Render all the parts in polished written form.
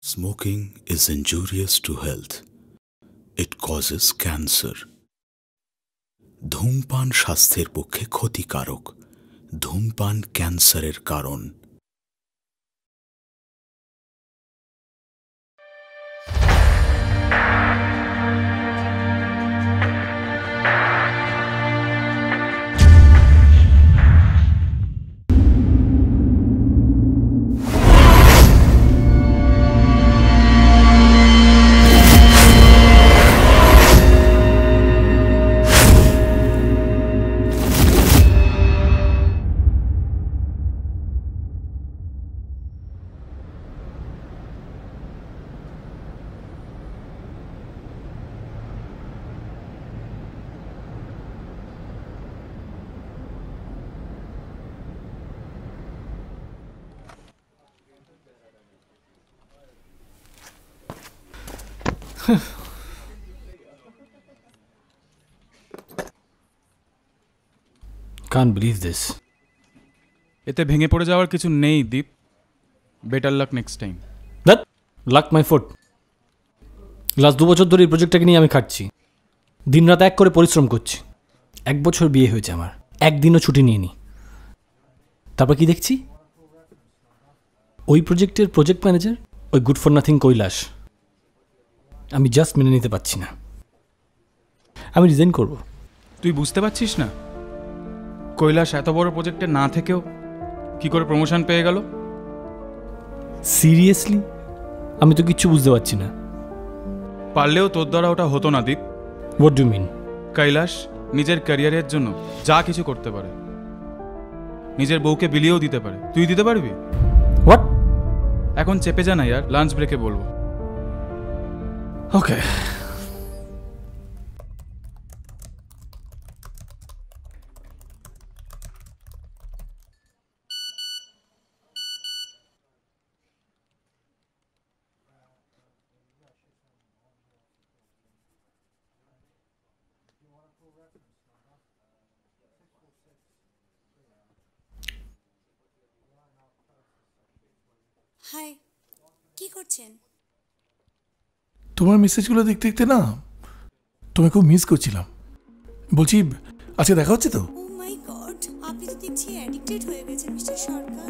Smoking is injurious to health. It causes cancer. ধূমপান স্বাস্থ্যের পক্ষে ক্ষতিকারক। ধূমপান ক্যান্সারের কারণ। Can't believe this. এতে ভেঙে পড়ে যাওয়ার কিছু নেই Deep. Better luck next time. That luck my foot. Last 2 বছর ধরে এই প্রজেক্টটাকে নিয়ে আমি খাটছি। দিনরাত এক করে পরিশ্রম করছি। 1 বছর বিয়ে হয়েছে আমার, একদিনও ছুটি নিইনি। তারপর কি দেখছি, ওই প্রজেক্টের প্রজেক্ট ম্যানেজার ওই গুড ফর নাথিং কৈলাস। আমি জাস্ট মেনে নিতে পারছি না। আমি রিজাইন করব। তুই বুঝতে পারছিস না কৈলাস এত বড় প্রজেক্টে না থেকেও কি করে প্রমোশন পেয়ে গেল? সিরিয়াসলি আমি তো কিচ্ছু বুঝতে পারছি না। পারলেও তোর দ্বারা ওটা হতো না Deep. What do mean? Kailash নিজের ক্যারিয়ারের জন্য যা কিছু করতে পারে, নিজের বউকে বিলিয়েও দিতে পারে। তুই দিতে পারবি? হোয়াট? এখন চেপে যা না ইয়ার, লাঞ্চ ব্রেকে বলবো। ওকে। হাই, কি করছেন? তোমার মেসেজগুলো দেখতে দেখতে না তোমায় খুব মিস করছিলাম। বলছি আজকে দেখা হচ্ছে তো? ও মাই গড, আপনি তো দেখছি অ্যাডিক্টেড হয়ে গেছেন মিস্টার সরকার।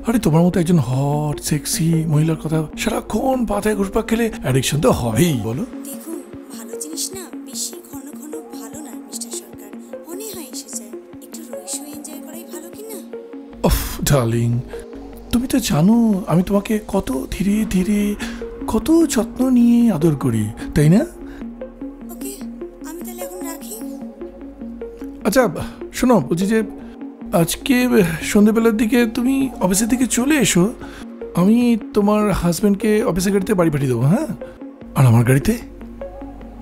আরে তোমার মতো একজন হট সেক্সি মহিলার কথা সারাক্ষণ পাতায় ঘুরপাক খেলে অ্যাডিকশন তো হবেই, বলো? দেখুন, ভালো জিনিস না বেশি ঘন ঘন ভালো না মিস্টার সরকার। মনে হয় এসে যায়, একটু রইসই এনজয় করাই ভালো কি না? অফ ডার্লিং, তুমি তো জানো আমি তোমাকে কত ধীরে ধীরে কত যত্ন নিয়ে আদর করি, তাই না? ওকে, আমি তাহলে এখন রাখি। আচ্ছা শোনো, বলছি যে আজকে সন্ধ্যেবেলার দিকে তুমি অফিসের দিকে চলে এসো। আমি তোমার হাজব্যান্ডকে অফিসের গাড়িতে বাড়ি পাঠিয়ে দেবো, হ্যাঁ? আর আমার গাড়িতে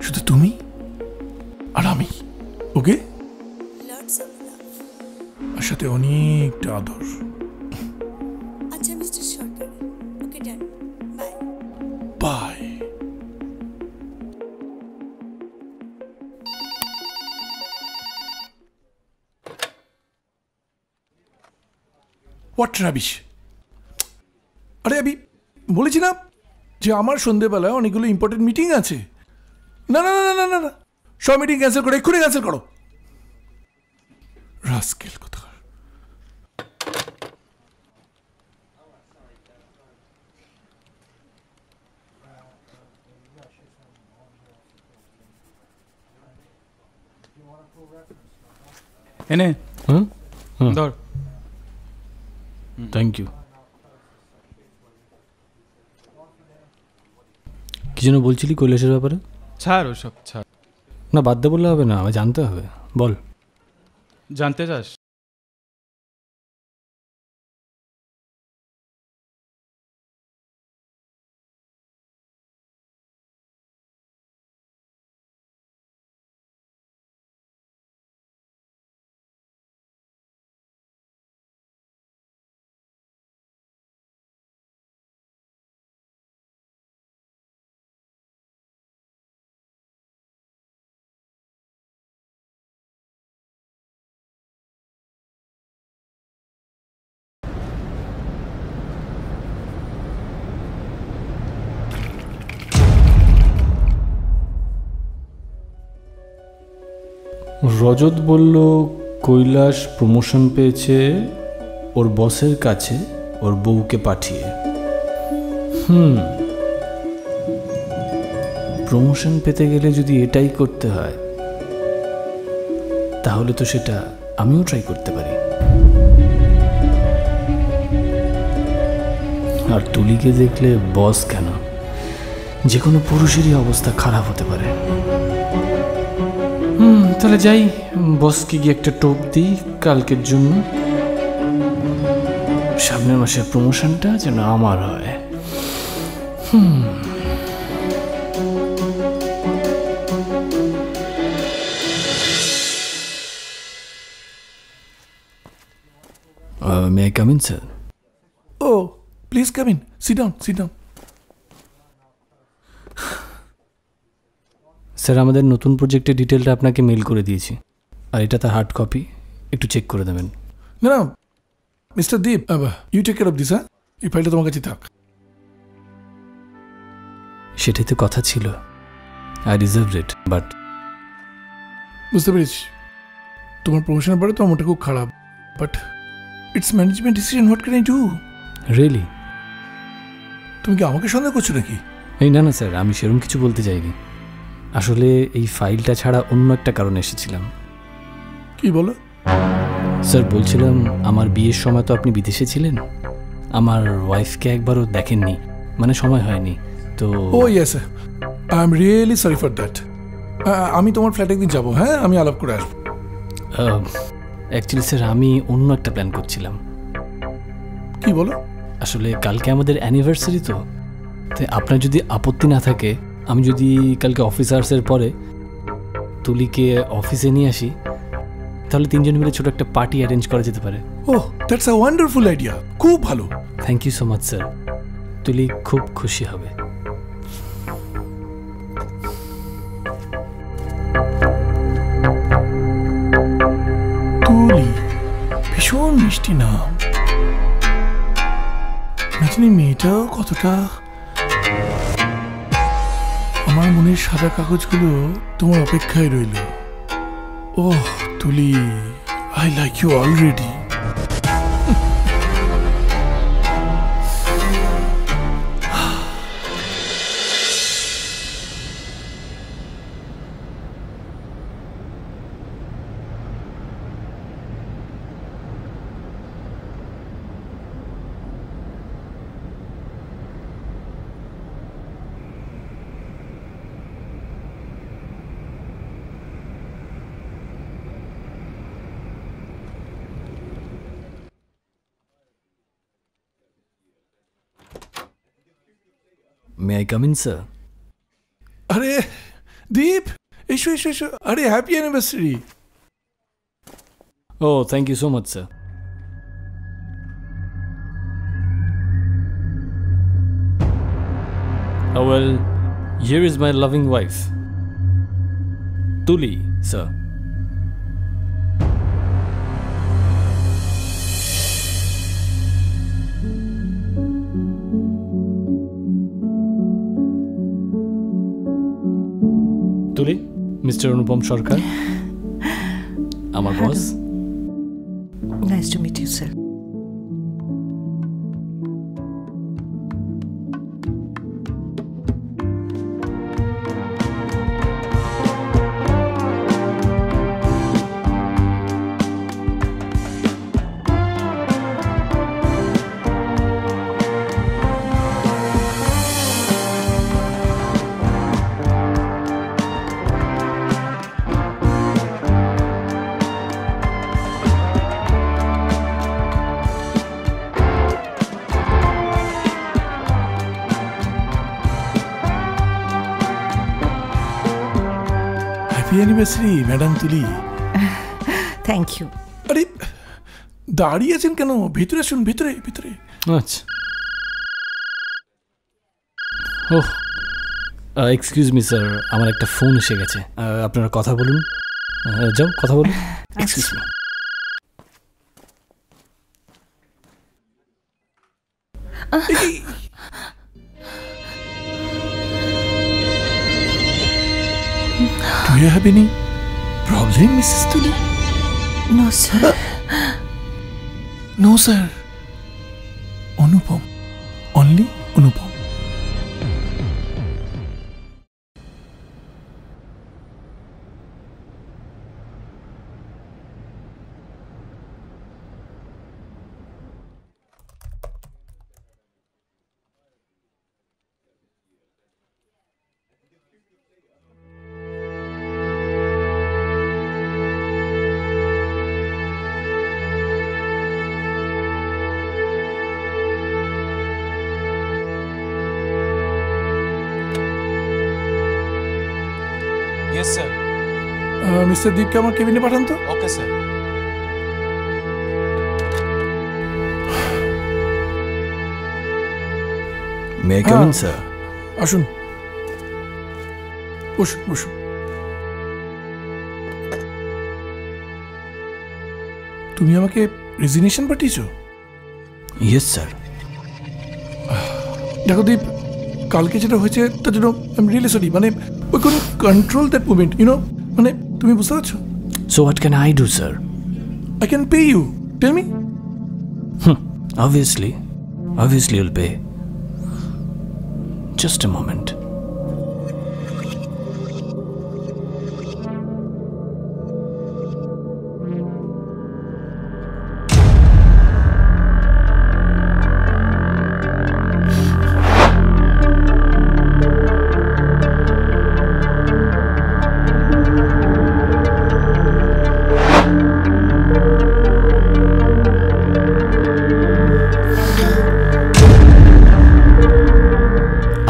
শুধু তুমি আর আমি, ওকে? Lots of love. আর সাথে অনেকটা আদর। আচ্ছা mister Sarkar, okay done, bye. Bye. What rubbish! আরে আমি বলেছি না যে আমার সন্ধেবেলায় অনেকগুলো ইম্পর্টেন্ট মিটিং আছে। না না না না না না, সব মিটিং ক্যান্সেল করো, এক্ষুনি ক্যান্সেল করো। রাস্কেল কোথাকার। এনে হুম, ধর। Thank you. কি যেন বলছিলি কৈলাসের ব্যাপারে? ছাড় ওসব, ছাড়। না, বাদ দে বললে হবে না, আমায় জানতে হবে। বল। জানতে চাস? রজত বলল কৈলাস প্রমোশন পেয়েছে ওর বসের কাছে ওর বউকে পাঠিয়ে। প্রমোশন পেতে গেলে যদি এটাই করতে হয় তাহলে তো সেটা আমিও ট্রাই করতে পারি। আর তুলিকে দেখলে বস কেন, যে কোনো পুরুষেরই অবস্থা খারাপ হতে পারে। তাহলে যাই, বসকে গিয়ে একটা টোপ দিই কালকের জন্য, সামনের মাসের প্রমোশনটা যেন আমার হয়। May I come in, sir? Oh, please come in. Sit down, sit down. Sir, আমাদের নতুন প্রজেক্টের ডিটেলটা আপনাকে মেল করে দিয়েছি, আর এটা তার হার্ড কপি, একটু চেক করে দেবেন। না না, mister Deep, you take care of this, হ্যাঁ? এই ফাইলটা তোমার কাছে থাক। সেটাই তো কথা ছিল, আই ডিজার্ভ ইট, বাট বুঝতে পেরেছি তোমার প্রমোশনের পরে তোমার মনটা খুব খারাপ, but it's management decision, what can I do? Really? তুমি কি আমাকে সন্দেহ করছো নাকি? এই না না স্যার, আমি সেরকম কিছু বলতে চাইনি। আসলে এই ফাইলটা ছাড়া অন্য একটা কারণে এসেছিলাম। কি বলো? স্যার বলছিলাম, আমার বিয়ের সময় তো আপনি বিদেশে ছিলেন, আমার ওয়াইফকে একবারও দেখেননি, মানে সময় হয়নি তো। Oh yes, I am really sorry for that. আমি তোমার ফ্ল্যাটে একদিন যাবো, হ্যাঁ? আমি আলাপ করে আসবো। অ্যাকচুয়ালি স্যার, আমি অন্য একটা প্ল্যান করছিলাম। কি বলো? আসলে কালকে আমাদের অ্যানিভার্সারি তো, তাই আপনার যদি আপত্তি না থাকে, আমি যদি কালকে অফিস আওয়ার্সের পরে তুলিকে অফিসে নিয়ে আসি, তাহলে তিনজন মিলে ছোট একটা পার্টি অ্যারেঞ্জ করা যেতে পারে। Oh, that's a wonderful idea, খুব ভালো। Thank you so much sir, Tuli খুব খুশি হবে। তুলি ভীষণ মিষ্টি নাম, না জানি মেয়েটাও কতটা। আমার মনের সাদা কাগজগুলো তোমার অপেক্ষায় রইল। Oh Tuli, I like you already. May I come in sir? আরে দীপ, এসো এসো এসো। আরে happy anniversary. Oh thank you so much sir. Well, here is my loving wife, Tuli, sir. Tuli, Mr. Anupam Sarkar, আমার বস। Nice to meet you, sir. Happy anniversary madam তুলি। Thank you. আরে দাঁড়িয়ে আছেন কেন? ভিতরে আসুন, ভিতরে ভিতরে। আচ্ছা। ওহ, এক্সকিউজ মি স্যার, আমার একটা ফোন এসে গেছে, আপনারা কথা বলুন। যাও কথা বলুন। Excuse me. Do you have any problem Mrs Tuli? No, sir. No sir, Anupam, only Anupam. Yes sir. Mr দীপকে আমার কেবিনে পাঠান তো। Okay sir. May I come in, sir? আসুন, বসুন বসুন। তুমি আমাকে রেজিগনেশন পাঠিয়েছো? Yes, sir. দেখো দীপ, কালকে যেটা হয়েছে তার জন্য আই এম রিয়েলি সরি। মানে ওই কোন কন্ট্রোল দ্যাট মুভমেন্ট, মানে তুমি বুঝতে পারছো? So what can I do, sir? I can pay you, tell me. Obviously you'll pay. Just a moment.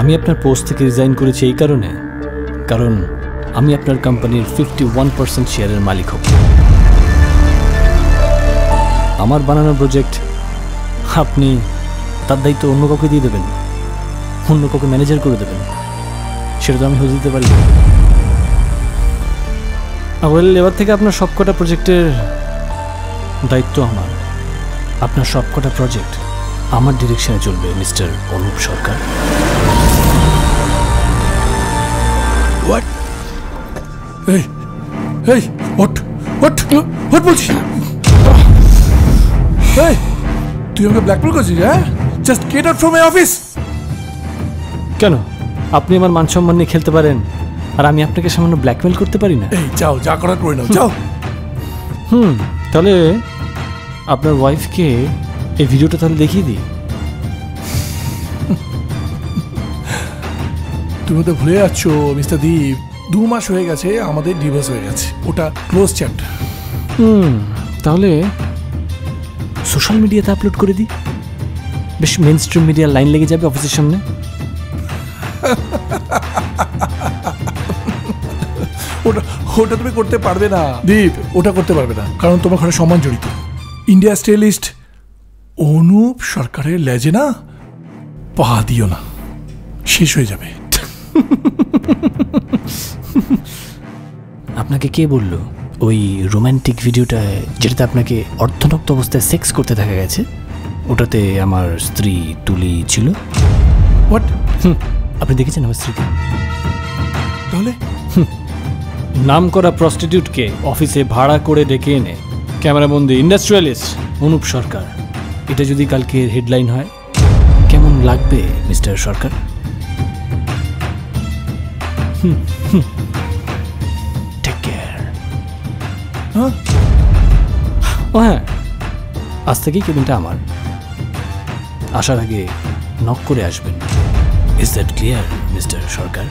আমি আপনার পোস্ট থেকে রিজাইন করেছি এই কারণ আমি আপনার কোম্পানির 51% শেয়ারের মালিক হব। আমার বানানো প্রজেক্ট আপনি তার দায়িত্ব অন্য কাউকে দিয়ে দেবেন, অন্য কাউকে ম্যানেজার করে দেবেন, সেটা তো আমি হতে দিতে পারি না। ওয়েল, এবার থেকে আপনার সবকটা প্রজেক্টের দায়িত্ব আমার। আপনার সবকটা প্রজেক্ট আমার ডিরেকশনে চলবে, mister Anup Sarkar. What? Hey, what বলছিস? Hey, তুই আমাকে ব্ল্যাকমেল করছিস? হ্যাঁ, just get out from my office. কেন? আপনি আমার মান সম্মান নিয়ে খেলতে পারেন আর আমি আপনাকে সামান্য ব্ল্যাকমেল করতে পারি না? এই যাও, যা করার করে নাও, যাও। তাহলে আপনার ওয়াইফকে এই ভিডিওটা তাহলে দেখিয়ে দিই। তুমি তো ভুলে যাচ্ছ মিস্টার দীপ, 2 মাস হয়ে গেছে আমাদের ডিভোর্স হয়ে গেছে, ওটা ক্লোজ চ্যাপ্টার। তাহলে সোশ্যাল মিডিয়াতে আপলোড করে দিই, বেশ মেন স্ট্রিম মিডিয়ার লাইন লেগে যাবে অফিসের সামনে। ওটা তুমি করতে পারবে না দীপ, ওটা করতে পারবে না, কারণ তোমার ঘরে সম্মান জড়িত। ইন্ডিয়া স্টাইলিস্ট অনুপ সরকারের লেজে না পা দিও না, শেষ হয়ে যাবে। আপনাকে কে বলল ওই রোম্যান্টিক ভিডিওটায় যেটাতে আপনাকে অর্ধনগ্ন অবস্থায় সেক্স করতে দেখা গেছে, ওটাতে আমার স্ত্রী তুলি ছিল? হোয়াট? আপনি দেখেছেন আমার স্ত্রীকে? তাহলে নাম করা প্রস্টিটিউটকে অফিসে ভাড়া করে ডেকে এনে ক্যামেরাবন্দি ইন্ডাস্ট্রিয়ালিস্ট অনুপ সরকার, এটা যদি কালকে হেডলাইন হয় কেমন লাগবে মিস্টার সরকার? Take care. ও হ্যাঁ, আজ থেকেই কেবিনটা আমার। আসার আগে নক করে আসবেন। Is that clear mister Sarkar?